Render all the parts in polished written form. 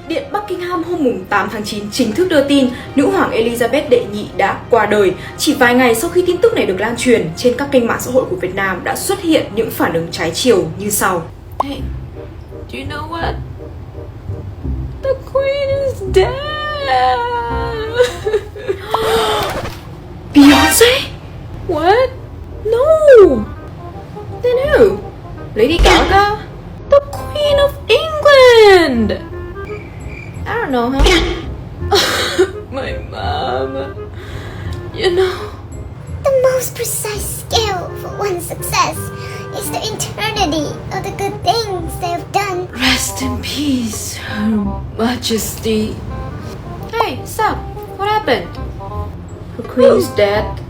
Điện Buckingham hôm 8 tháng 9 chính thức đưa tin nữ hoàng Elizabeth đệ nhị đã qua đời. Chỉ vài ngày sau khi tin tức này được lan truyền, trên các kênh mạng xã hội của Việt Nam đã xuất hiện những phản ứng trái chiều như sau. Hey, do you know what? The Queen is dead! Beyonce? What? No! Then who? Lady Gaga? The Queen of England! I don't know, huh? My mom. You know, The most precise scale for one's success is the eternity of the good things they've done. rest in peace, Her Majesty. Hey, stop! What happened? Her queen's dead.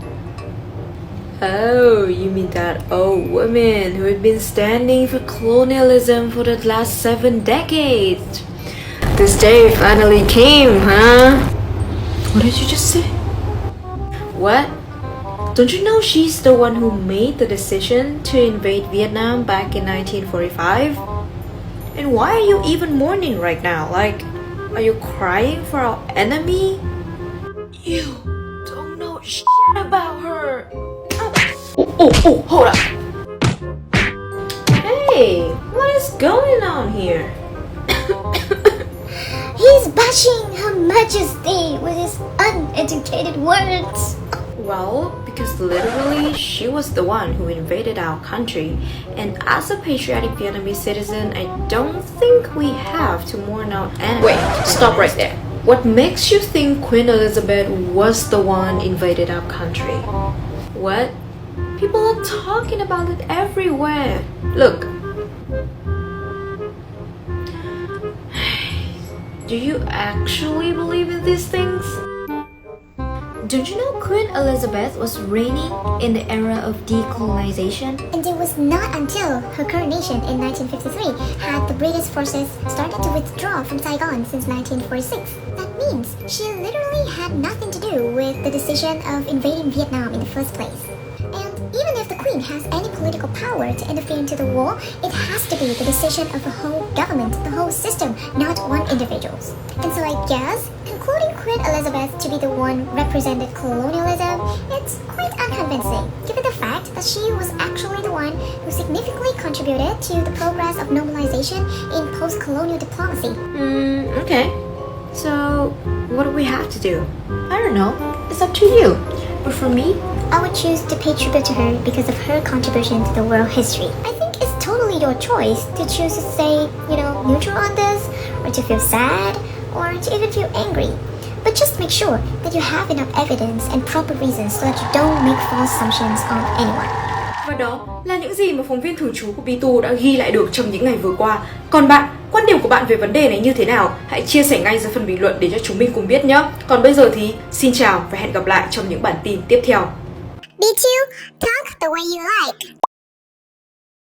Oh, you mean that old woman who had been standing for colonialism for the last 7 decades? This day finally came, huh? What did you just say? What? Don't you know she's the one who made the decision to invade Vietnam back in 1945? And why are you even mourning right now? Like, are you crying for our enemy? You don't know shit about her. Oh, hold up. Hey, what is going on here? He's bashing Her Majesty with his uneducated words. Well, because literally she was the one who invaded our country, and as a patriotic Vietnamese citizen, I don't think we have to mourn our enemy. Wait, stop right there. What makes you think Queen Elizabeth was the one invaded our country? What? People are talking about it everywhere. Look. Do you actually believe in these things? Don't you know Queen Elizabeth was reigning in the era of decolonization? And it was not until her coronation in 1953 had the British forces started to withdraw from Saigon since 1946. That means she literally had nothing to do with the decision of invading Vietnam in the first place. And even if the Queen has any political power to interfere into the war, it has to be the decision of the whole government, the whole system, not one individual's. And so I guess concluding Queen Elizabeth to be the one represented colonialism, it's quite unconvincing, given the fact that she was actually the one who significantly contributed to the progress of normalization in post-colonial diplomacy. Okay. So, what do we have to do? I don't know. It's up to you. But for me, I would choose to pay tribute to her because of her contribution to the world history. I think it's totally your choice to choose to stay, neutral on this, or to feel sad, or to even feel angry. But just make sure that you have enough evidence and proper reasons so that you don't make false assumptions on anyone. và đó là những gì mà phóng viên thường trú của Bitu đã ghi lại được trong những ngày vừa qua. Còn bạn, quan điểm của bạn về vấn đề này như thế nào? Hãy chia sẻ ngay dưới phần bình luận để cho chúng mình cùng biết nhé. Còn bây giờ thì xin chào và hẹn gặp lại trong những bản tin tiếp theo. Me too. Talk the way you like.